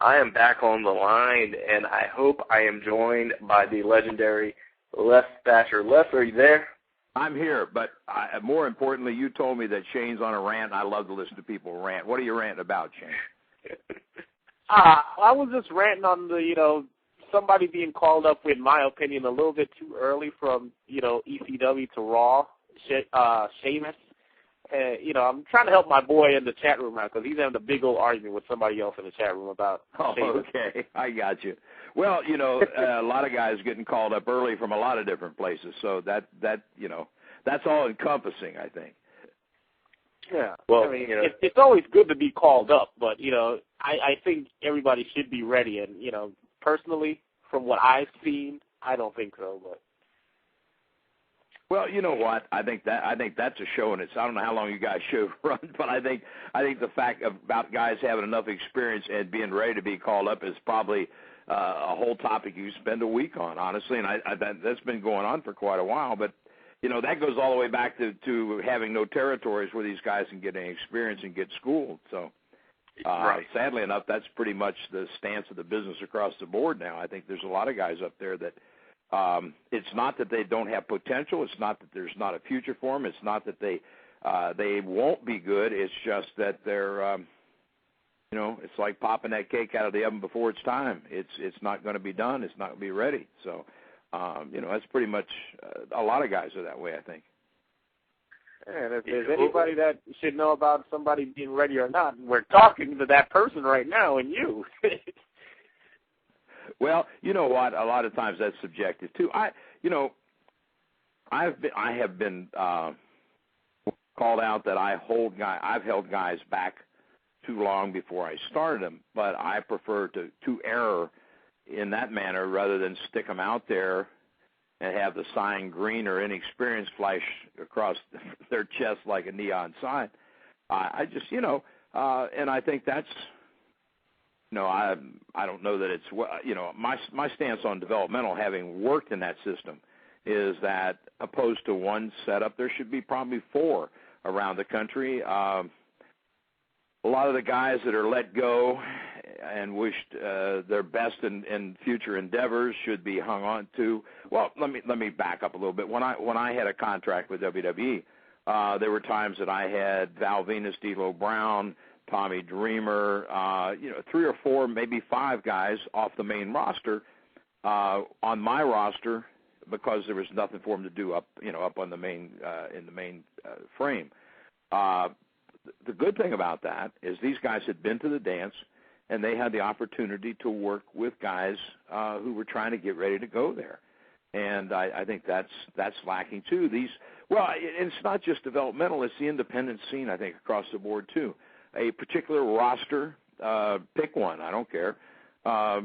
I am back on the line, and I hope I am joined by the legendary Les Thatcher. Les, are you there? I'm here, but more importantly, you told me that Shane's on a rant, and I love to listen to people rant. What are you ranting about, Shane? I was just ranting on the, somebody being called up, in my opinion, a little bit too early from, ECW to Raw, Sheamus. I'm trying to help my boy in the chat room out because he's having a big old argument with somebody else in the chat room about Sheamus. Okay, I got you. Well, a lot of guys getting called up early from a lot of different places, so that's all encompassing, I think. Yeah, well, it's always good to be called up, but I think everybody should be ready. And personally, from what I've seen, I don't think so. But well, you know what? I think that's a show, and I don't know how long you guys should run, but I think the fact about guys having enough experience and being ready to be called up is probably a whole topic you spend a week on, honestly, and that's been going on for quite a while. But that goes all the way back to having no territories where these guys can get any experience and get schooled. So, right. Sadly enough, that's pretty much the stance of the business across the board now. I think there's a lot of guys up there that it's not that they don't have potential. It's not that there's not a future for them. It's not that they won't be good. It's just that they're it's like popping that cake out of the oven before it's time. It's not going to be done. It's not going to be ready. So, that's pretty much a lot of guys are that way, I think. And if there's anybody that should know about somebody being ready or not, we're talking to that person right now, and you. Well, you know what? A lot of times that's subjective too. I have been called out that I've held guys back too long before I started them, but I prefer to err in that manner rather than stick them out there and have the sign green or inexperience flash across their chest like a neon sign. I just, and I think that's, I don't know that it's, my stance on developmental, having worked in that system, is that opposed to one setup, there should be probably 4 around the country. A lot of the guys that are let go and wished their best in future endeavors should be hung on to. Well, let me back up a little bit. When I had a contract with WWE, there were times that I had Val Venus, D'Lo Brown, Tommy Dreamer, 3 or 4, maybe 5 guys off the main roster on my roster because there was nothing for them to do up on the main in the main frame. The good thing about that is these guys had been to the dance, and they had the opportunity to work with guys who were trying to get ready to go there. And I think that's lacking too. It's not just developmental; it's the independent scene. I think across the board too. A particular roster, pick one. I don't care. A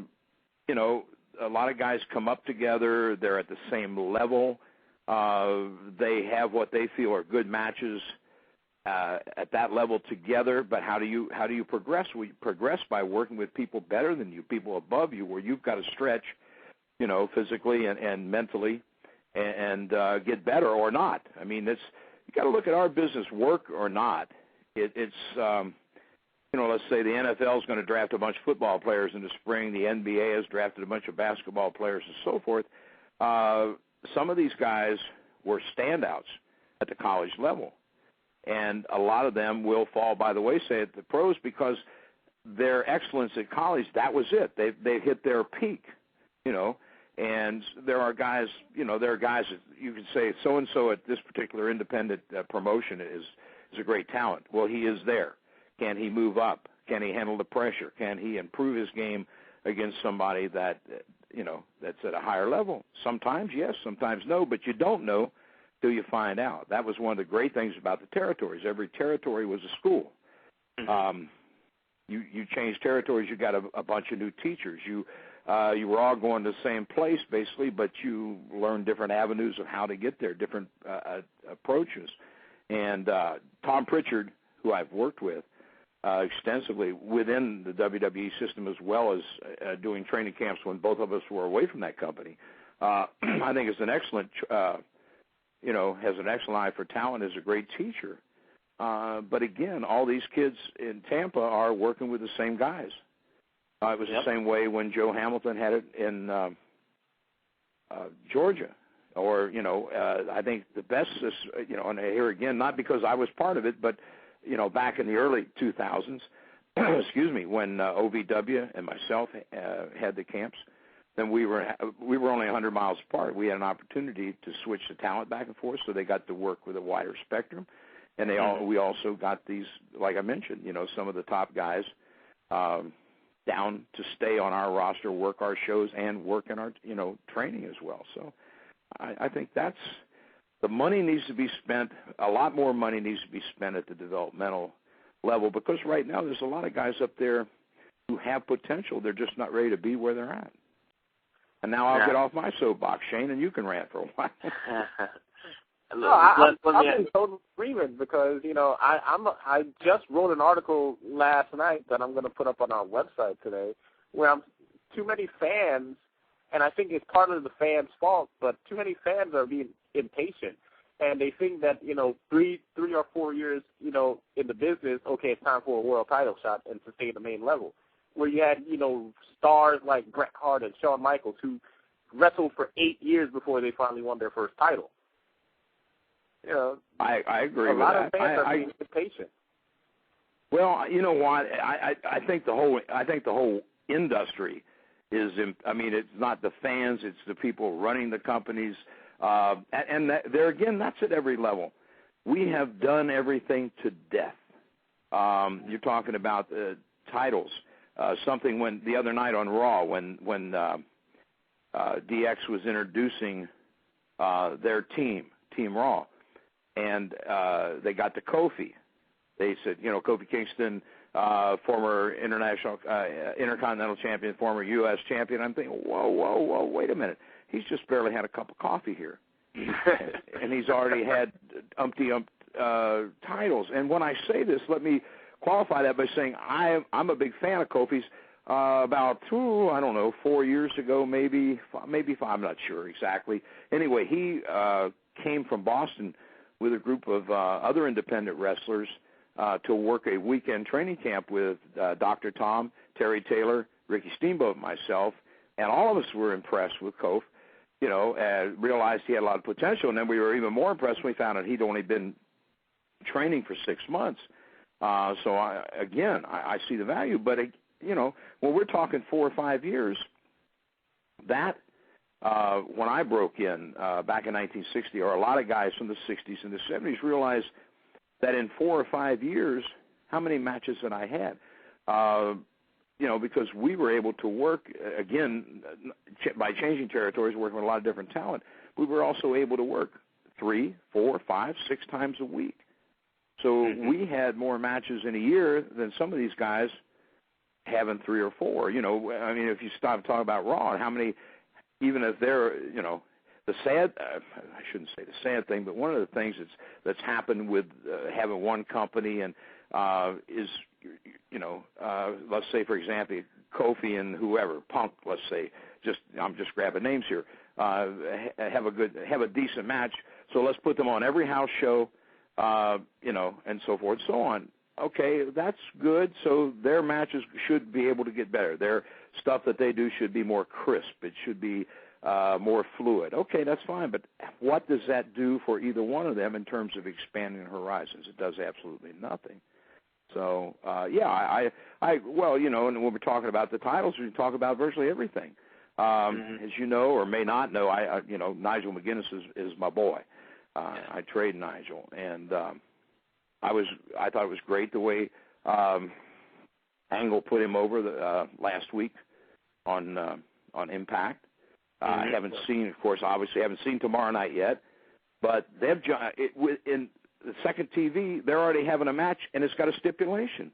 lot of guys come up together. They're at the same level. They have what they feel are good matches at that level together. But how do you progress? We progress by working with people better than you, people above you, where you've got to stretch, physically and mentally, and get better or not. I mean, you got to look at our business, work or not. It's let's say the NFL is going to draft a bunch of football players in the spring. The NBA has drafted a bunch of basketball players and so forth. Some of these guys were standouts at the college level, and a lot of them will fall by the wayside at the pros because their excellence at college, that was it. They've hit their peak, And there are guys, that you can say so-and-so at this particular independent promotion is a great talent. Well, he is there. Can he move up? Can he handle the pressure? Can he improve his game against somebody that, that's at a higher level? Sometimes yes, sometimes no, but you don't know till you find out. That was one of the great things about the territories. Every territory was a school. You changed territories, you got a bunch of new teachers. You were all going to the same place, basically, but you learned different avenues of how to get there, different approaches. And Tom Pritchard, who I've worked with extensively within the WWE system, as well as doing training camps when both of us were away from that company, I think is an excellent, has an excellent eye for talent, is a great teacher. But again, all these kids in Tampa are working with the same guys. It was the same way when Joe Hamilton had it in Georgia. Or, I think the best is, and here again, not because I was part of it, but, back in the early 2000s, excuse me, when OVW and myself had the camps, then we were only 100 miles apart. We had an opportunity to switch the talent back and forth, so they got to work with a wider spectrum. And we also got these, like I mentioned, some of the top guys down to stay on our roster, work our shows, and work in our, training as well. So I think that's the money needs to be spent. A lot more money needs to be spent at the developmental level, because right now there's a lot of guys up there who have potential. They're just not ready to be where they're at. And now I'll get off my soapbox, Shane, and you can rant for a while. No, I'm in total agreement, because I just wrote an article last night that I'm going to put up on our website today, where too many fans, and I think it's part of the fans' fault, but too many fans are being impatient, and they think that 3 or 4 years in the business, okay, it's time for a world title shot and to stay at the main level. Where you had stars like Bret Hart and Shawn Michaels who wrestled for 8 years before they finally won their first title. I agree with that. A lot of fans are being impatient. Well, you know what? I think the whole industry is. It's not the fans; it's the people running the companies, and there again, that's at every level. We have done everything to death. You're talking about titles. Something when the other night on Raw, when DX was introducing their team Raw, and they got to Kofi. They said, Kofi Kingston, former intercontinental champion, former U.S. champion. I'm thinking, whoa, wait a minute. He's just barely had a cup of coffee here. And he's already had titles. And when I say this, let me qualify that by saying I'm a big fan of Kofi's. About 4 years ago, maybe 5, I'm not sure exactly. Anyway, he came from Boston with a group of other independent wrestlers to work a weekend training camp with Dr. Tom, Terry Taylor, Ricky Steamboat, and myself, and all of us were impressed with Kof, and realized he had a lot of potential. And then we were even more impressed when we found out he'd only been training for 6 months. So I see the value, but when we're talking 4 or 5 years, that when I broke in back in 1960, or a lot of guys from the 60s and the 70s realized that in 4 or 5 years, how many matches that I had, because we were able to work again by changing territories, working with a lot of different talent. We were also able to work 3, 4, 5, 6 times a week. So we had more matches in a year than some of these guys having 3 or 4. If you stop talking about Raw, how many, even if they're, the sad, I shouldn't say the sad thing, but one of the things that's happened with having one company and is, let's say, for example, Kofi and whoever, Punk, let's say, I'm just grabbing names here, have a decent match, so let's put them on every house show, and so forth, so on. Okay, that's good. So their matches should be able to get better. Their stuff that they do should be more crisp. It should be more fluid. Okay, that's fine. But what does that do for either one of them in terms of expanding horizons? It does absolutely nothing. So, and when we're talking about the titles, we talk about virtually everything. As you know, or may not know, Nigel McGuinness is my boy. I trade Nigel, and I thought it was great the way Angle put him over last week on Impact. I haven't seen, of course, obviously haven't seen tomorrow night yet, but in the second TV, they're already having a match, and it's got a stipulation.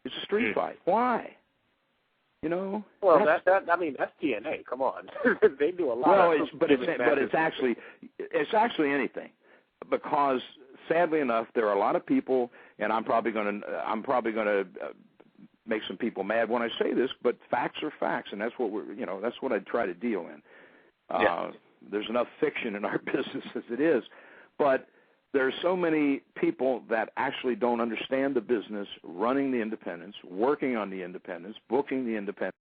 It's a street fight. Why? Well, that's TNA. Come on, they do a lot. Well, it's actually anything, because sadly enough, there are a lot of people, and I'm probably going to make some people mad when I say this, but facts are facts, and that's what I try to deal in. There's enough fiction in our business as it is, but there's so many people that actually don't understand the business, running the independents, working on the independents, booking the independents.